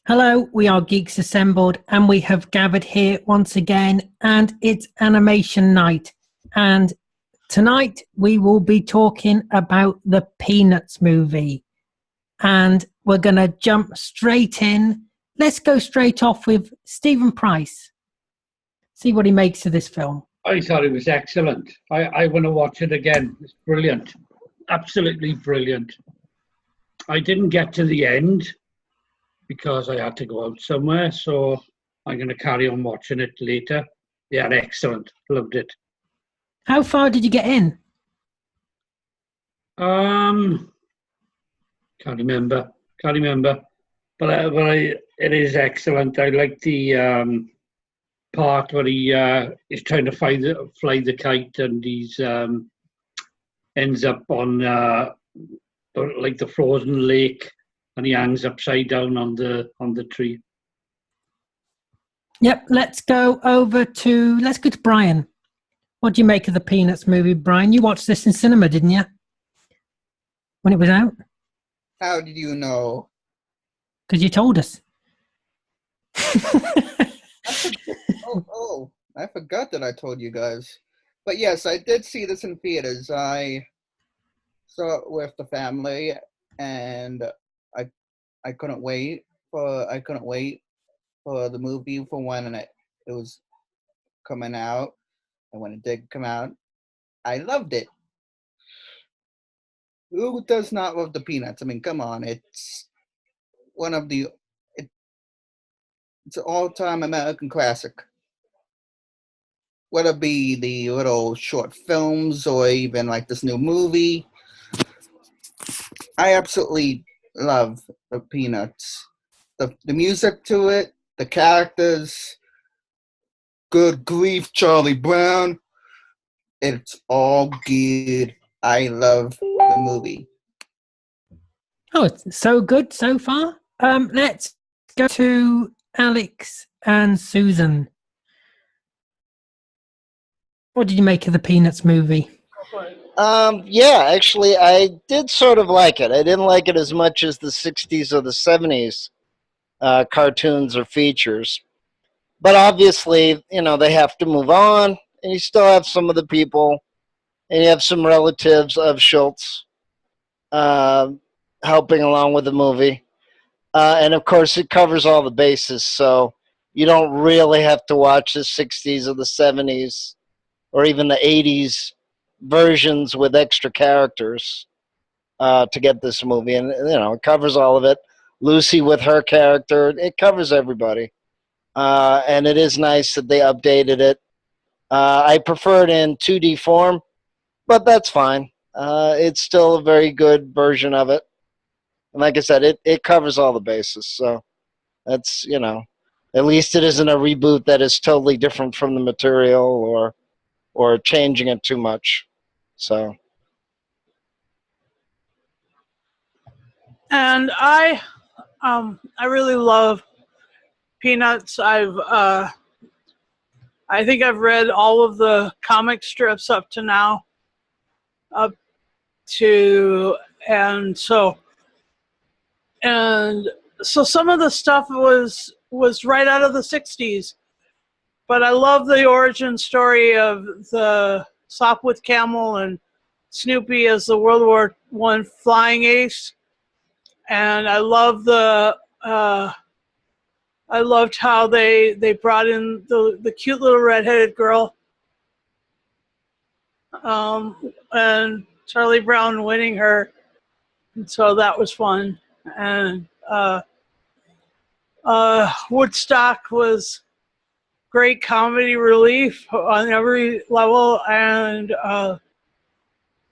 Hello, we are Geeks Assembled, and we have gathered here once again, and it's animation night. And tonight we will be talking about the Peanuts movie. And we're going to jump straight in. Let's go straight off with Stephen Price. See what he makes of this film. I thought it was excellent. I want to watch it again. It's brilliant. Absolutely brilliant. I didn't get to the end because I had to go out somewhere, so I'm going to carry on watching it later. Yeah, excellent. Loved it. How far did you get in? Can't remember. But it is excellent. I like the part where he is trying to fly the kite, and he's ends up on like the frozen lake, and he hangs upside down on the tree. Yep, let's go to Brian. What do you make of the Peanuts movie, Brian? You watched this in cinema, didn't you? When it was out? How did you know? Because you told us. I forgot that I told you guys. But yes, I did see this in theaters. I saw it with the family, and I couldn't wait for the movie for when it was coming out, and when it did come out, I loved it. Who does not love the Peanuts? I mean, come on, it's it's an all-time American classic. Whether it be the little short films or even like this new movie, I absolutely love the Peanuts. The music to it, the characters, good grief, Charlie Brown. It's all good. I love the movie. Oh, it's so good so far. Let's go to Alex and Susan. What did you make of the Peanuts movie? Yeah, actually, I did sort of like it. I didn't like it as much as the 60s or the 70s cartoons or features. But obviously, they have to move on, and you still have some of the people, and you have some relatives of Schulz helping along with the movie. And of course, it covers all the bases, so you don't really have to watch the 60s or the 70s or even the 80s versions with extra characters to get this movie. And, it covers all of it. Lucy with her character, it covers everybody. And it is nice that they updated it. I prefer it in 2D form, but that's fine. It's still a very good version of it. And like I said, it covers all the bases. So that's, at least it isn't a reboot that is totally different from the material or changing it too much. So. And I really love Peanuts. I think I've read all of the comic strips up to now. And so some of the stuff was right out of the 60s. But I love the origin story of the Sopwith Camel and Snoopy as the World War I flying ace. And I love I loved how they brought in the cute little redheaded girl, and Charlie Brown winning her, and so that was fun. And Woodstock was great comedy relief on every level, and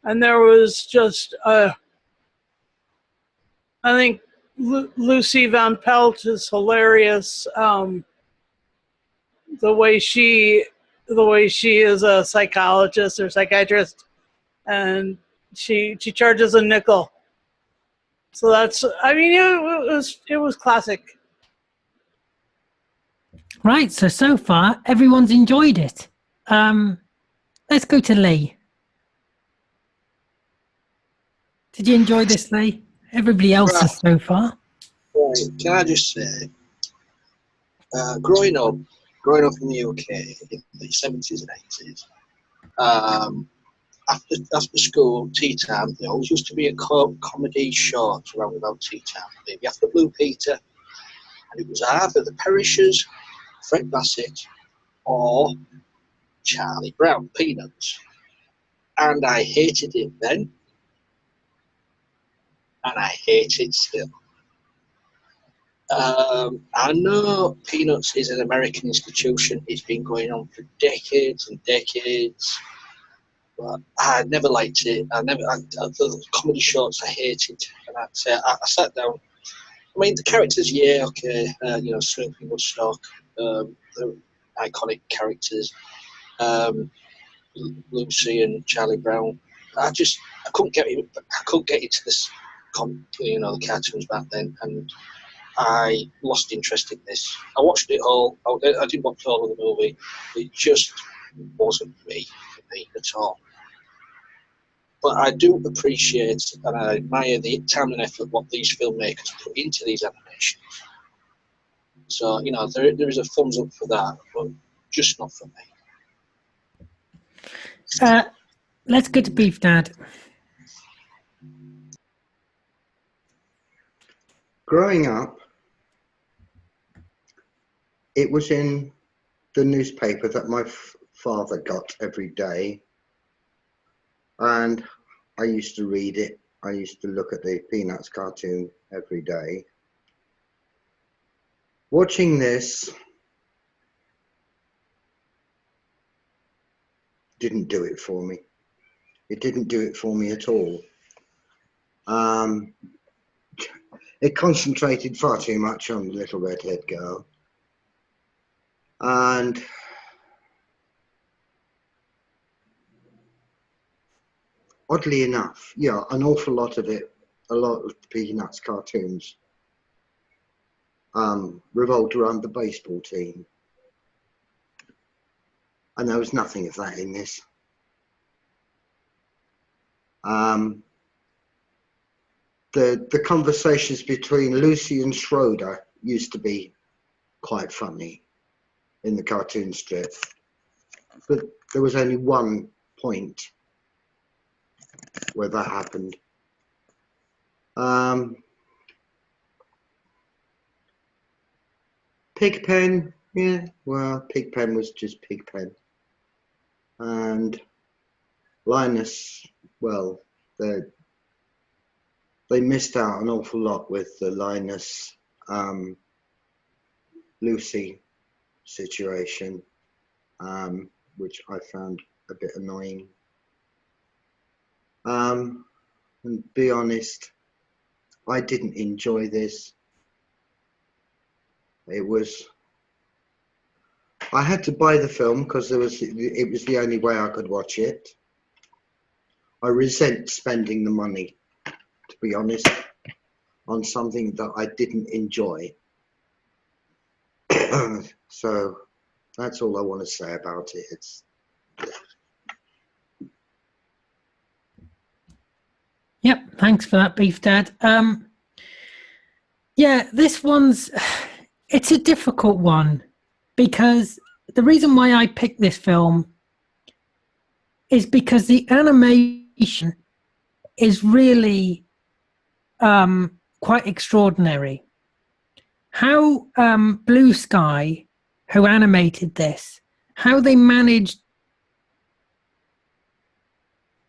there was just I think Lucy Van Pelt is hilarious. The way she is a psychologist or psychiatrist, and she charges a nickel. So that's, it was classic. Right, so far everyone's enjoyed it. Let's go to Lee. Did you enjoy this, Lee? Everybody else has so far. Right. Can I just say, growing up in the UK in the 70s and 80s, after school, tea time, there always used to be a comedy short around about tea time, maybe after Blue Peter, and it was either the Perishers, Fred Bassett, or Charlie Brown, Peanuts. And I hated it then, and I hate it still. I know Peanuts is an American institution. It's been going on for decades and decades. But I never liked it. The comedy shorts I hated. And I sat down. I mean, the characters, yeah, okay. Snoopy, Woodstock, the iconic characters, Lucy and Charlie Brown. I couldn't get it. I couldn't get into this, the cartoons back then, and I lost interest in this. I watched it all. I didn't watch all of the movie. It just wasn't for me at all. But I do appreciate and I admire the time and effort what these filmmakers put into these animations. So, there is a thumbs up for that, but just not for me. Let's go to Beef Dad. Growing up, it was in the newspaper that my father got every day. And I used to read it. I used to look at the Peanuts cartoon every day. Watching this didn't do it for me. It didn't do it for me at all. It concentrated far too much on the little redhead girl. And oddly enough, yeah, an awful lot of it, a lot of Peanuts cartoons revolved around the baseball team. And there was nothing of that in this. The conversations between Lucy and Schroeder used to be quite funny in the cartoon strip. But there was only one point where that happened. Pigpen, yeah, well, Pigpen was just Pigpen. And Linus, well, they missed out an awful lot with the Linus Lucy situation, which I found a bit annoying. And be honest, I didn't enjoy this. I had to buy the film because it was the only way I could watch it. I resent spending the money, to be honest, on something that I didn't enjoy. So that's all I want to say about it. Yep, thanks for that, Beef Dad. Yeah, this it's a difficult one because the reason why I picked this film is because the animation is really quite extraordinary. How Blue Sky, who animated this, how they managed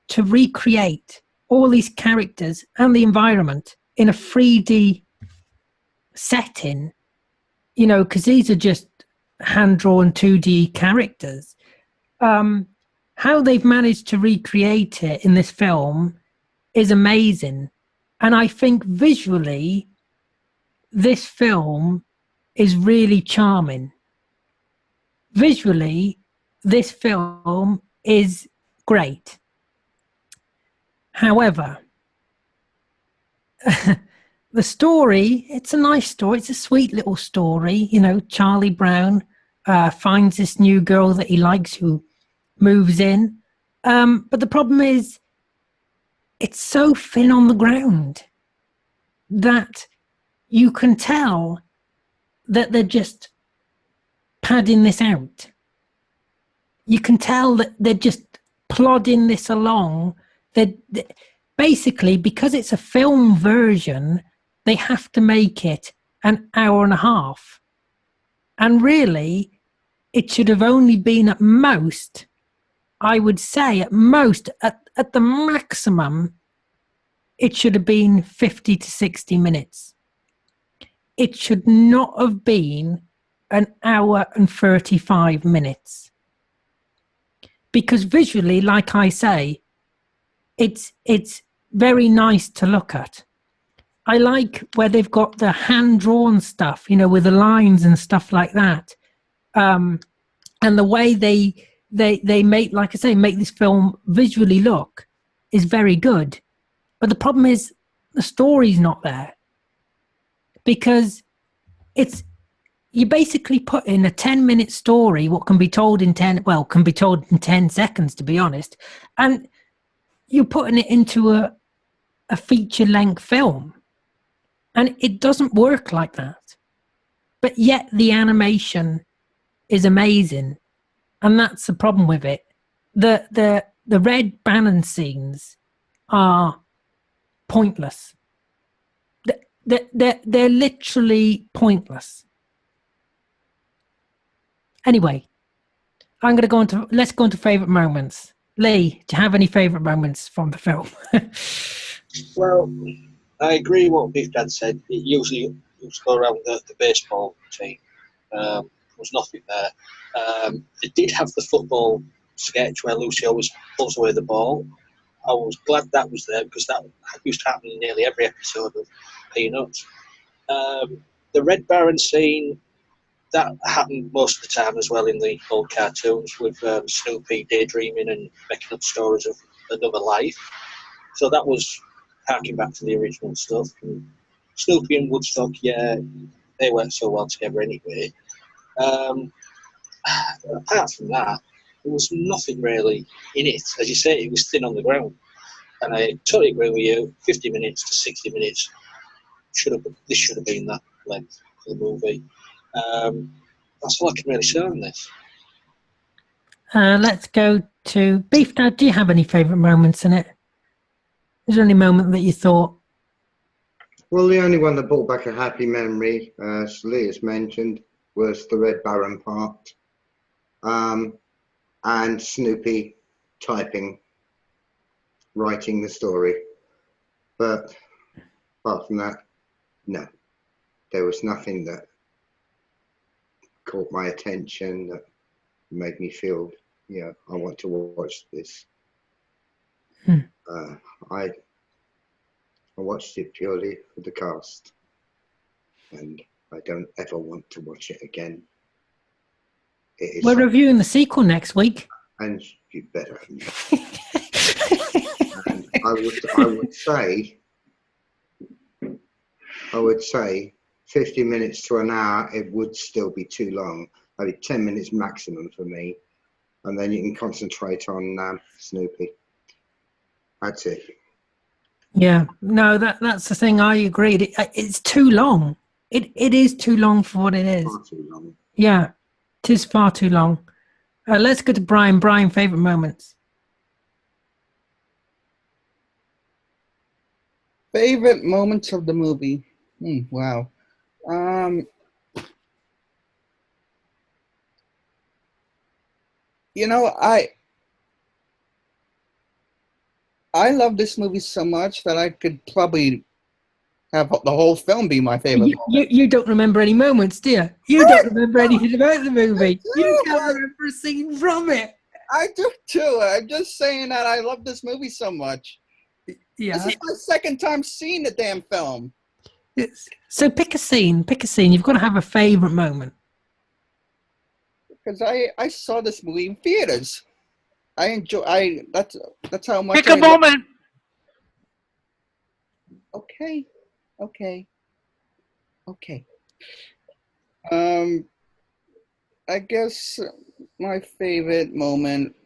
to recreate all these characters and the environment in a 3D setting, because these are just hand-drawn 2D characters. How they've managed to recreate it in this film is amazing. And I think visually, this film is really charming. Visually, this film is great. However, the story, it's a nice story. It's a sweet little story. Charlie Brown finds this new girl that he likes who moves in. But the problem is, it's so thin on the ground that you can tell that they're just padding this out. You can tell that they're just plodding this along. They basically, because it's a film version, they have to make it an hour and a half. And really, it should have only been at most, I would say at most, at the maximum, it should have been 50 to 60 minutes. It should not have been an hour and 35 minutes. Because visually, like I say, it's very nice to look at. I like where they've got the hand-drawn stuff, you know, with the lines and stuff like that. And the way they make, like I say, make this film visually look is very good. But the problem is the story's not there. Because you basically put in a 10-minute story, what can be told in 10 seconds, to be honest, and you're putting it into a feature-length film. And it doesn't work like that. But yet the animation is amazing. And that's the problem with it. The Red Baron scenes are pointless. They're literally pointless. Anyway, let's go into favourite moments. Lee, do you have any favourite moments from the film? Well, I agree with what Big Dad said. It usually go around the baseball team. There was nothing there. It did have the football sketch where Lucy always pulls away the ball. I was glad that was there because that used to happen in nearly every episode of Peanuts. The Red Baron scene, that happened most of the time as well in the old cartoons with Snoopy daydreaming and making up stories of another life. So that was harking back to the original stuff. And Snoopy and Woodstock, yeah, they weren't so well together anyway. Apart from that, there was nothing really in it. As you say, it was thin on the ground. And I totally agree with you, 50 minutes to 60 minutes, this should have been that length for the movie. That's all I can really say on this. Let's go to Beef Dad. Do you have any favourite moments in it? Is there any moment that you thought? Well, the only one that brought back a happy memory, as Lee has mentioned, was the Red Baron part. And Snoopy writing the story. But apart from that, no. There was nothing that caught my attention that made me feel, I want to watch this. I watched it purely for the cast, and I don't ever want to watch it again. We're reviewing the sequel next week, and you better. And I would say 50 minutes to an hour, it would still be too long. Maybe 10 minutes maximum for me. And then you can concentrate on Snoopy. That's it. Yeah, no, that's the thing. I agreed. It's too long. It is too long for what it is. Far too long. Yeah, it is far too long. Let's go to Brian. Brian, favourite moments? Favorite moments of the movie? Wow. I love this movie so much that I could probably have the whole film be my favorite moment. You don't remember any moments, do you? You don't remember anything about the movie. You can't remember a scene from it. I do too. I'm just saying that I love this movie so much. Yeah. This is my second time seeing the damn film. So pick a scene. You've got to have a favourite moment. Because I saw this movie in theaters. That's how much. Pick a moment. Okay. I guess my favorite moment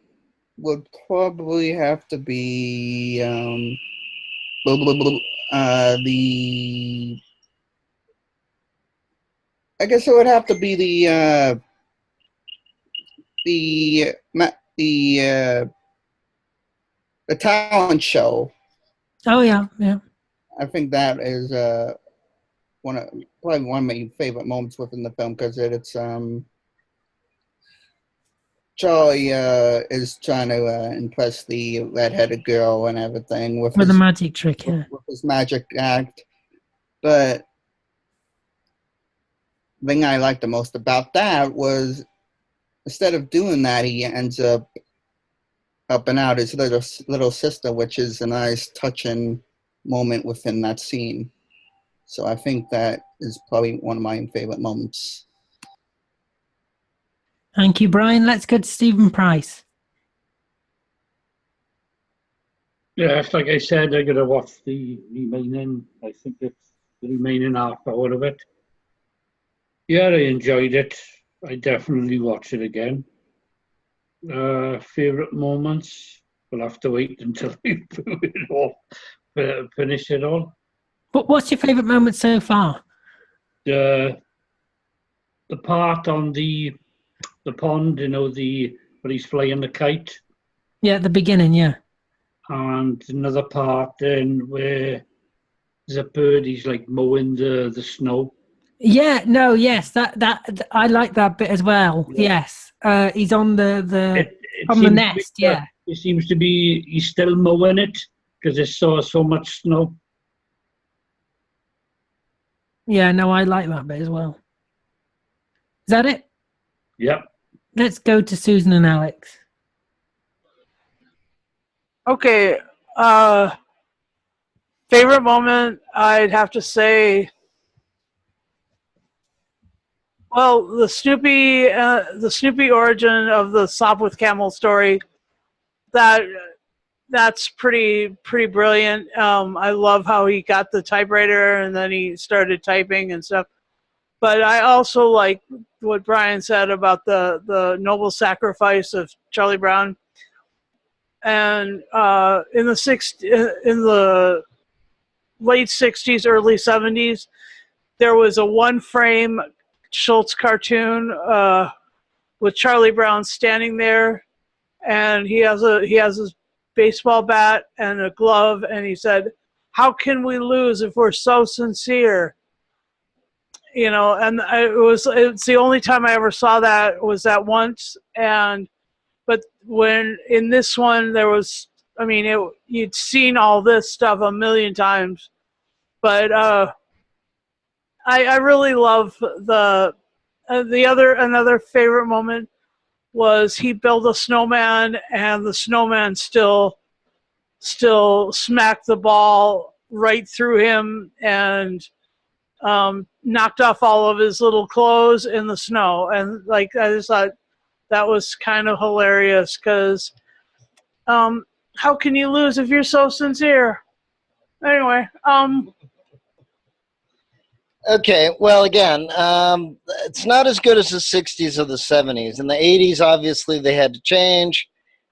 would probably have to be I guess it would have to be the the talent show. Oh yeah, yeah. I think that is probably one of my favorite moments within the film because it's Charlie is trying to impress the red-headed girl and everything with With his the magic trick, yeah. with his magic act. But the thing I liked the most about that was instead of doing that, he ends up and out his little sister, which is a nice touching moment within that scene. So I think that is probably one of my favorite moments. Thank you, Brian. Let's go to Stephen Price. Yes, like I said, I'm going to watch the remaining, I think it's the remaining half hour of it. Yeah, I enjoyed it. I definitely watch it again. Favorite moments? We'll have to wait until we do it all, finish it all. But what's your favorite moment so far? The part on the pond, you know, where he's flying the kite. Yeah, at the beginning, yeah. And another part then where there's a bird, he's like mowing the snow. Yeah, no, yes, that I like that bit as well. Yeah. Yes, he's on the It on the seems to nest. be, Yeah, it seems to be he's still mowing it because there's so much snow. yeah, no, I like that bit as well. Is that it? Yep. Let's go to Susan and Alex. Okay. Favorite moment, I'd have to say, well, the Snoopy origin of the Sop with Camel story. That's pretty brilliant. I love how he got the typewriter and then he started typing and stuff. But I also like what Brian said about the noble sacrifice of Charlie Brown. And in the late 60s, early 70s, there was a one-frame Schulz cartoon with Charlie Brown standing there, and he has his baseball bat and a glove, and he said, "How can we lose if we're so sincere?" You know, and it's the only time I ever saw that was that once, but when in this one there was, I mean, you'd seen all this stuff a million times, but I really love another favorite moment was he built a snowman and the snowman still smacked the ball right through him and knocked off all of his little clothes in the snow. And like I just thought that was kind of hilarious because how can you lose if you're so sincere? Anyway, Okay, well, again, it's not as good as the 60s or the 70s. In the 80s, obviously, they had to change.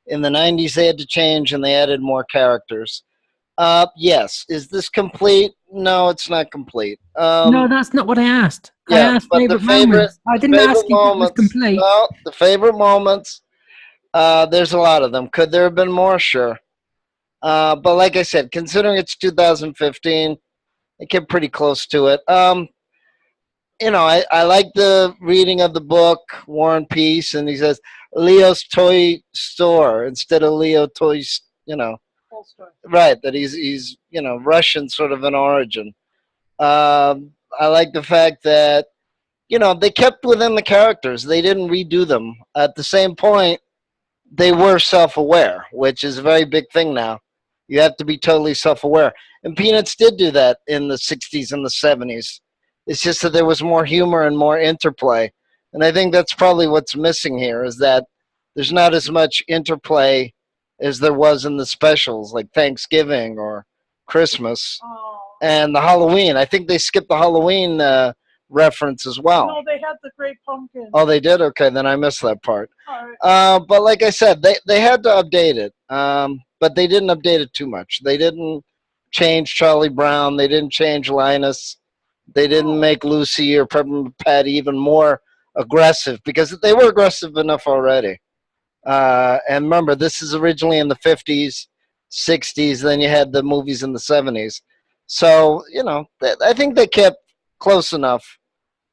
In the 90s, they had to change, and they added more characters. Yes. Is this complete? No, it's not complete. No, that's not what I asked. I Yeah, asked but favorite the favorite moments. I didn't ask if it was moments. complete. No, the favorite moments. There's a lot of them. Could there have been more? Sure. But like I said, considering it's 2015, I get pretty close to it. You know, I like the reading of the book, War and Peace, and he says Leo's Toy Store instead of Leo Toys, you know. Right, that he's you know, Russian sort of in origin. I like the fact that, you know, they kept within the characters. They didn't redo them. At the same point, they were self-aware, which is a very big thing now. You have to be totally self-aware. And Peanuts did do that in the 60s and the 70s. It's just that there was more humor and more interplay. And I think that's probably what's missing here is that there's not as much interplay as there was in the specials like Thanksgiving or Christmas and the Halloween. I think they skipped the Halloween reference as well. no, they had the Great Pumpkin. Oh, they did? Okay, then I missed that part. All right. But like I said, they had to update it. But they didn't update it too much. They didn't change Charlie Brown. They didn't change Linus. They didn't make Lucy or Peppermint Patty even more aggressive because they were aggressive enough already. And remember, this is originally in the 50s, 60s. Then you had the movies in the 70s. So, I think they kept close enough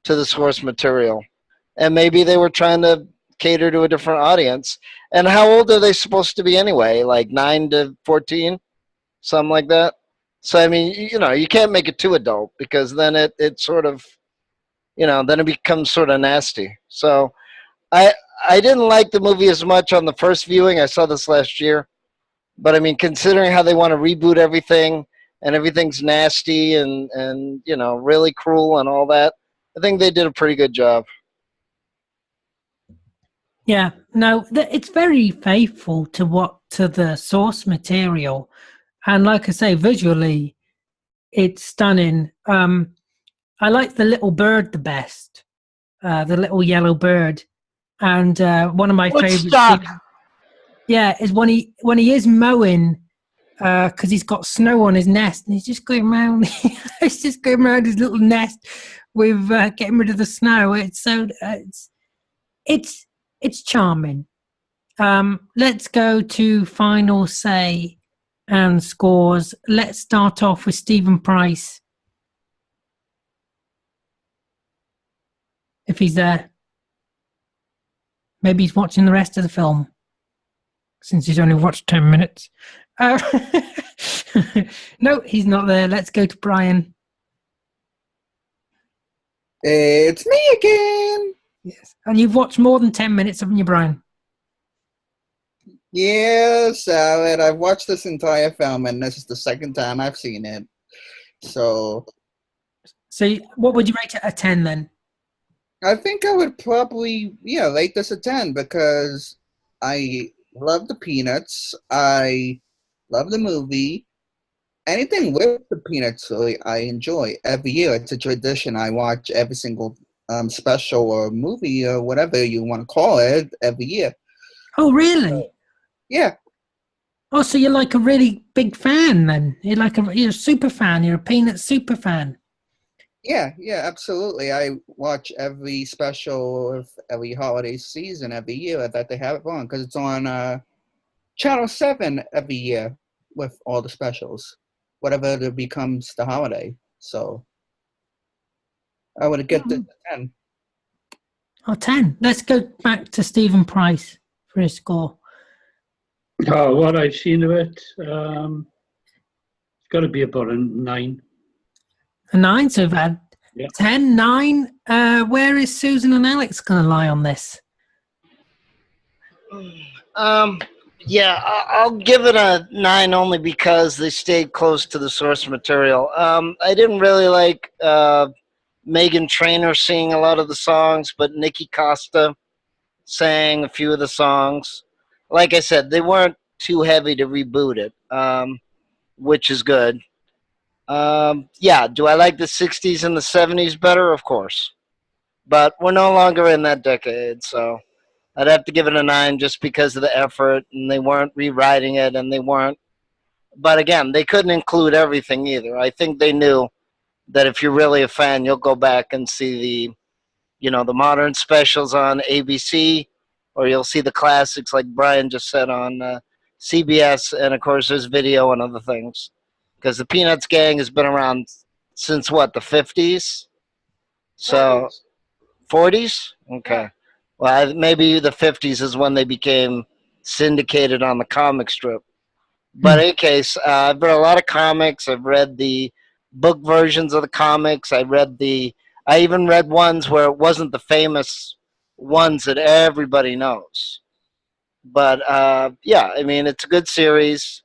to the source material. And maybe they were trying to cater to a different audience. And how old are they supposed to be anyway? Like 9 to 14? Something like that? So, I mean, you can't make it too adult because then it sort of, then it becomes sort of nasty. So I didn't like the movie as much on the first viewing. I saw this last year. But, I mean, considering how they want to reboot everything and everything's nasty and really cruel and all that, I think they did a pretty good job. Yeah, no, it's very faithful to the source material, and like I say, visually, it's stunning. I like the little bird the best, the little yellow bird, and one of my favorites. Woodstock. Yeah, is when he is mowing, because he's got snow on his nest, and he's just going around. He's just going around his little nest with getting rid of the snow. It's charming. Let's go to final say and scores. Let's start off with Stephen Price, if he's there. Maybe he's watching the rest of the film, since he's only watched 10 minutes. No, he's not there. Let's go to Brian. It's me again. Yes. And you've watched more than 10 minutes, haven't you, Brian? Yes, Salad. I've watched this entire film, and this is the second time I've seen it. So What would you rate it a 10 then? I think I would probably, rate this a 10 because I love the Peanuts. I love the movie. Anything with the Peanuts, really, I enjoy. Every year, it's a tradition. I watch every single special or movie or whatever you want to call it every year. Oh, really? Yeah. Oh, so you're like a really big fan then? You're a super fan. You're a Peanuts super fan. Yeah, absolutely. I watch every special of every holiday season every year that they have it on because it's on Channel 7 every year with all the specials, whatever it becomes the holiday. So I would get the 10. Oh, 10. Let's go back to Stephen Price for his score. Oh, what I've seen of it, it's got to be about a 9. A 9, so we've had 10, 9. Where is Susan and Alex going to lie on this? Yeah, I'll give it a 9 only because they stayed close to the source material. I didn't really like Meghan Trainor singing a lot of the songs, but Nikki Costa sang a few of the songs. Like I said, they weren't too heavy to reboot it, which is good. Yeah, do I like the 60s and the 70s better? Of course. But we're no longer in that decade, so I'd have to give it a 9 just because of the effort, and they weren't rewriting it, and they weren't. But again, they couldn't include everything either. I think they knew that if you're really a fan, you'll go back and see the modern specials on ABC, or you'll see the classics like Brian just said on CBS, and of course there's video and other things. Because the Peanuts gang has been around since what, the 50s? So 40s? Okay. Well, maybe the 50s is when they became syndicated on the comic strip. But in any case, I've read a lot of comics. I've read the book versions of the comics. I even read ones where it wasn't the famous ones that everybody knows. But yeah, I mean, it's a good series.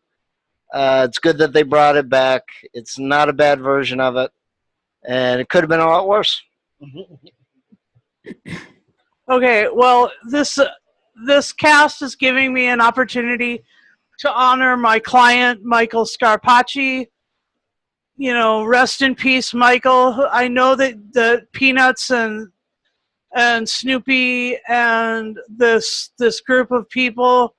It's good that they brought it back. It's not a bad version of it. And it could have been a lot worse. Okay, well, this cast is giving me an opportunity to honor my client, Michael Scarpacci. Rest in peace, Michael. I know that the Peanuts and Snoopy and this group of people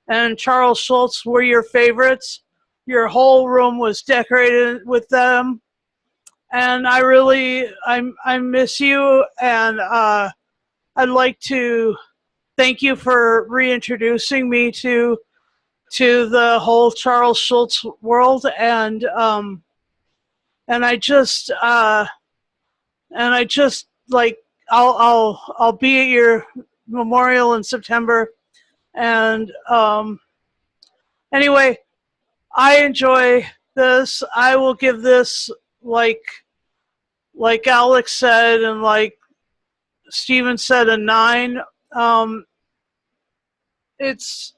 and Charles Schulz were your favorites. Your whole room was decorated with them, and I miss you, and I'd like to thank you for reintroducing me to the whole Charles Schulz world, and I just like I'll be at your memorial in September, and anyway, I enjoy this. I will give this, like Alex said and like Steven said, a 9. It's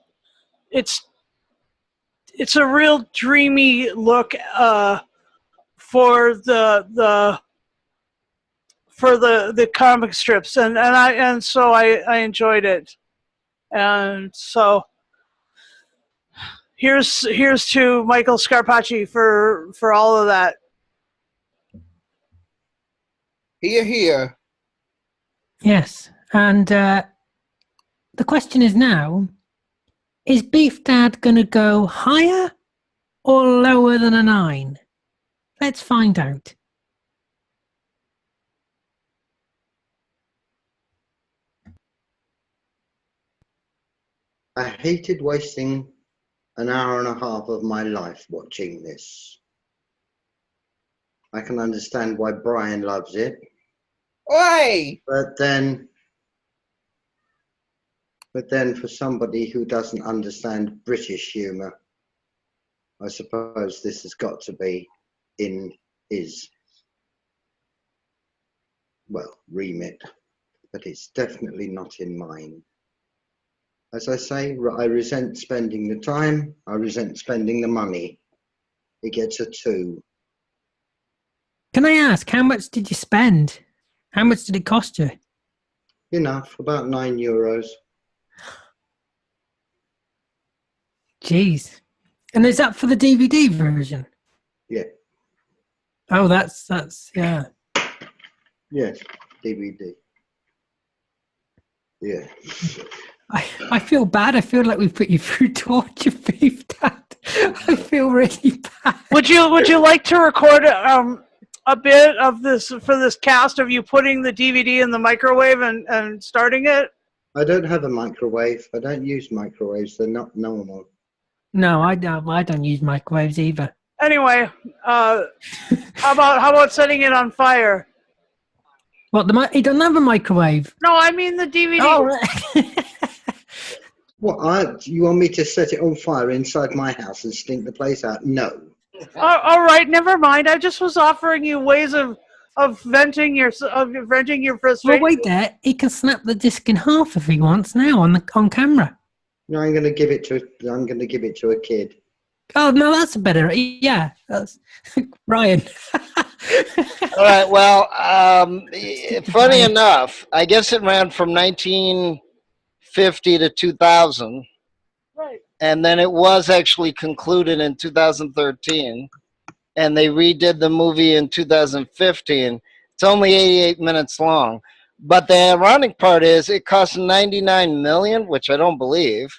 a real dreamy look for the comic strips, and so I enjoyed it, and so here's to Michael Scarpacci for all of that. Here. Yes, and the question is now: is Beef Dad going to go higher or lower than a 9? Let's find out. I hated wasting an hour and a half of my life watching this. I can understand why Brian loves it. Oi! But then for somebody who doesn't understand British humour, I suppose this has got to be in his, well, remit, but it's definitely not in mine. As I say, I resent spending the time, I resent spending the money. It gets a 2. Can I ask, how much did you spend? How much did it cost you? Enough, about €9. Jeez. And is that for the DVD version? Yeah. Oh, that's yeah. Yes, DVD. Yeah. I feel bad. I feel like we've put you through torture, Beef Dad. I feel really bad. Would you like to record a bit of this for this cast of you putting the DVD in the microwave and starting it? I don't have a microwave. I don't use microwaves. They're not normal. No, I don't use microwaves either. Anyway, how about setting it on fire? What, he doesn't have a microwave? No, I mean the DVD. Oh, right. What, you want me to set it on fire inside my house and stink the place out? No. All right, never mind. I just was offering you ways of venting your frustration. Well, wait there. He can snap the disc in half if he wants now on camera. No, I'm going to give it to a kid. Oh no, that's a better. Yeah, that's Ryan. All right. Well, funny enough, I guess it ran from 1950 to 2000. Right. And then it was actually concluded in 2013, and they redid the movie in 2015. It's only 88 minutes long, but the ironic part is it cost $99 million, which I don't believe,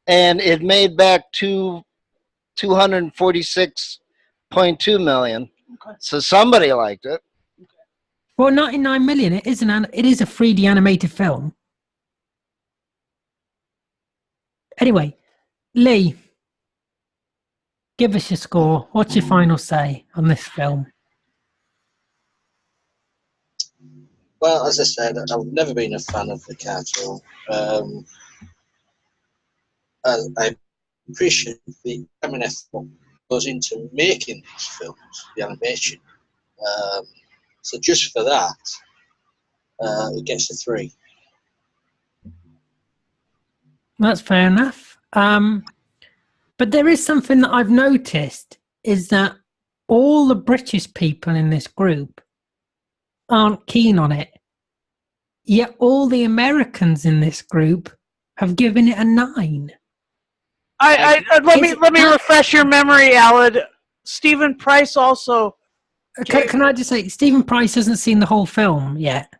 and it made back $246.2 million. Okay. So somebody liked it. Well, 99 million. It is a 3D animated film. Anyway, Lee, give us your score. What's your final say on this film? Well, as I said, I've never been a fan of the cartoon. I appreciate the time and effort goes into making these films, the animation. So just for that, it gets a 3. That's fair enough. But there is something that I've noticed is that all the British people in this group aren't keen on it. Yet all the Americans in this group have given it a 9. Let me refresh your memory, Alad. Stephen Price also. Can I just say, Stephen Price hasn't seen the whole film yet.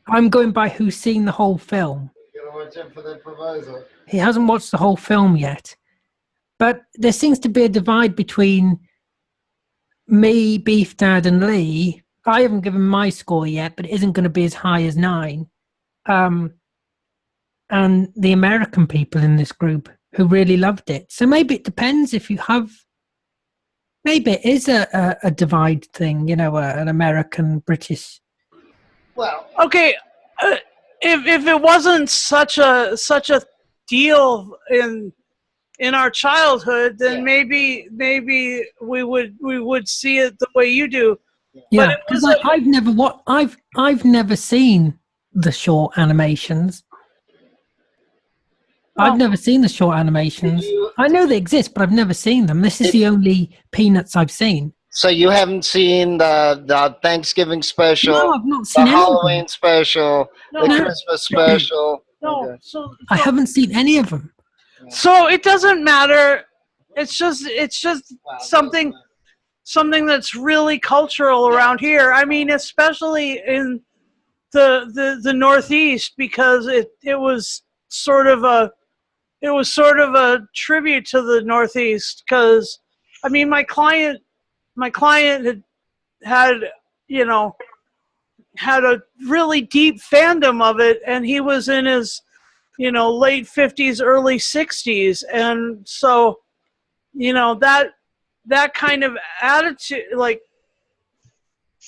I'm going by who's seen the whole film. You gotta watch him for the proposal. He hasn't watched the whole film yet. But there seems to be a divide between me, Beef Dad, and Lee. I haven't given my score yet, but it isn't going to be as high as 9. And and the American people in this group who really loved it. So maybe it depends if you have. Maybe it is a divide thing, you know, an American British. Well, Okay, if it wasn't such a deal in our childhood, then Yeah. maybe we would see it the way you do. Yeah, But it because was I've never seen the short animations. I've Oh. never seen the short animations. I know they exist, but I've never seen them. This is the only Peanuts I've seen. so you haven't seen the Thanksgiving special, No, I've not the seen any of them. Halloween special, No. the Christmas special. no. Okay. I haven't seen any of them. So it doesn't matter. It's just something that's really cultural around here. I mean, especially in the Northeast, because it was sort of a tribute to the Northeast. Because I mean, my client had you know had a really deep fandom of it, and he was in his late 50s, early 60s, and so that kind of attitude, like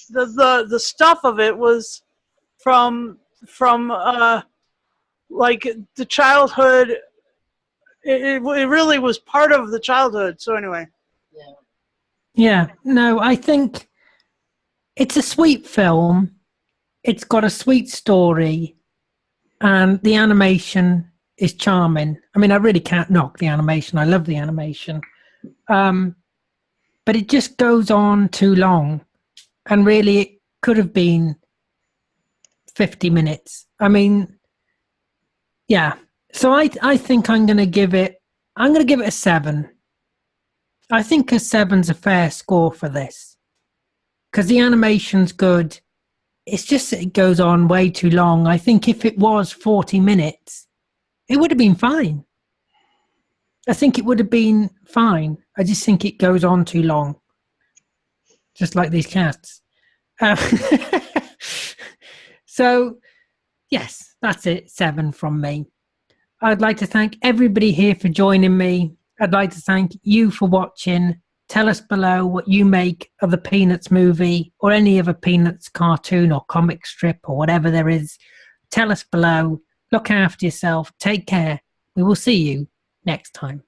the stuff of it was from like the childhood. It really was part of the childhood. So anyway, Yeah, no, I think it's a sweet film. It's got a sweet story, and the animation is charming. I mean, I really can't knock the animation. I love the animation. But it just goes on too long, and really it could have been 50 minutes. I mean, yeah. So I think I'm going to give it a 7. I think a 7's a fair score for this, because the animation's good. It's just that it goes on way too long. I think if it was 40 minutes, it would have been fine. I think it would have been fine. I just think it goes on too long. Just like these cats. So, yes, that's it. 7 from me. I'd like to thank everybody here for joining me. I'd like to thank you for watching. Tell us below what you make of the Peanuts movie or any other Peanuts cartoon or comic strip or whatever there is. Tell us below. Look after yourself. Take care. We will see you next time.